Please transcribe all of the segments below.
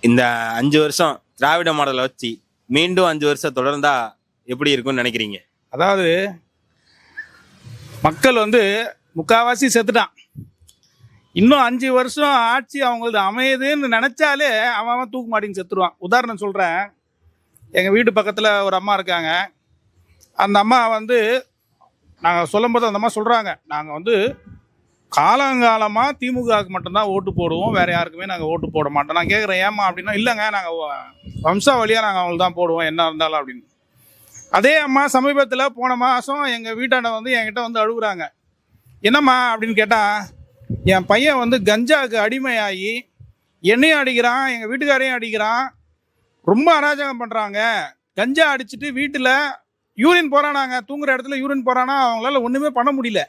இந்த 5 வருஷம் திராவிட மாடலை வச்சு மீண்டும் 5 வருஷம் தொடர்ந்தா எப்படி இருக்கும்னு நினைக்கிறீங்க? அதாவது மக்கள் முக்கால்வாசி செத்துட்டான். இன்னும் 5 வருஷம் ஆட்சி அவங்களது அமையுதுன்னு நினச்சாலே அவன் தூக்கு மாட்டின்னு செத்துருவான். உதாரணம் சொல்கிறேன். எங்கள் வீட்டு பக்கத்தில் ஒரு அம்மா இருக்காங்க. அந்த அம்மா நாங்கள் சொல்லும்போது அந்த அம்மா சொல்கிறாங்க, நாங்கள் காலங்காலமாக திமுகவுக்கு மட்டும்தான் ஓட்டு போடுவோம், வேறு யாருக்குமே நாங்கள் ஓட்டு போட மாட்டோம். நான் கேட்குறேன், ஏம்மா அப்படின்னா, இல்லைங்க நாங்கள் வம்சாவளியாக நாங்கள் அவங்களுக்கு தான் போடுவோம் என்ன இருந்தாலும் அப்படின்னு. அதே அம்மா சமீபத்தில் போன மாதம் எங்கள் வீட்டாண்ட என்கிட்ட அழுகுறாங்க. என்னம்மா அப்படின்னு கேட்டால், என் பையன் கஞ்சாவுக்கு அடிமையாகி என்னையும் அடிக்கிறான், எங்கள் வீட்டுக்காரையும் அடிக்கிறான், ரொம்ப அராஜகம் பண்ணுறாங்க. கஞ்சா அடிச்சுட்டு வீட்டில் யூரின் போகிறானாங்க, தூங்குற இடத்துல யூரின் போகிறானா, அவங்களால ஒன்றுமே பண்ண முடியல.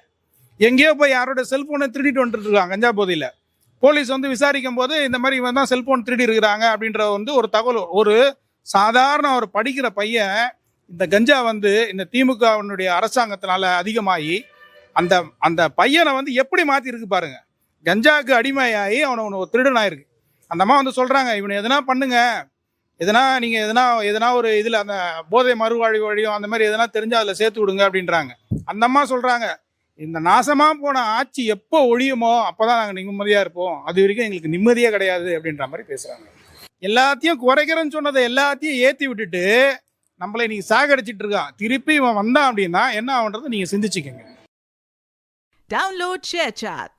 எங்கேயோ போய் யாரோட செல்ஃபோனை திருடிட்டு வந்துட்டு இருக்காங்க கஞ்சா போதையில். போலீஸ் விசாரிக்கும் போது இந்த மாதிரி இவன் தான் செல்ஃபோன் திருடி இருக்கிறாங்க அப்படின்ற ஒரு தகவல். ஒரு சாதாரண ஒரு படிக்கிற பையன் இந்த கஞ்சா இந்த திமுகவினுடைய அரசாங்கத்தினால அதிகமாகி அந்த அந்த பையனை எப்படி மாற்றிருக்கு பாருங்க. கஞ்சாவுக்கு அடிமையாகி அவனை ஒரு திருடனாயிருக்கு. அந்த அம்மா சொல்கிறாங்க, இவனை எதனா பண்ணுங்க, நீங்கள் எதனா ஒரு இதில் அந்த போதை மறுவாழ்வு அந்த மாதிரி எதனா தெரிஞ்சால் அதில் சேர்த்து விடுங்க அப்படின்றாங்க. அந்த அம்மா சொல்கிறாங்க, இந்த நாசமாக போன ஆட்சி எப்போ ஒழியுமோ அப்போ தான் நாங்கள் நிம்மதியாக இருப்போம், அது வரைக்கும் எங்களுக்கு நிம்மதியாக கிடையாது அப்படின்ற மாதிரி பேசுகிறாங்க. எல்லாத்தையும் குறைக்கிறேன்னு சொன்னதை எல்லாத்தையும் ஏற்றி விட்டுட்டு நம்மளை நீங்கள் சாகடிச்சிட்டு இருக்கான். திருப்பி இவன் வந்தான் அப்படின்னா என்ன ஆகுன்றதை நீங்கள் சிந்திச்சுக்கோங்க. Download ShareChat.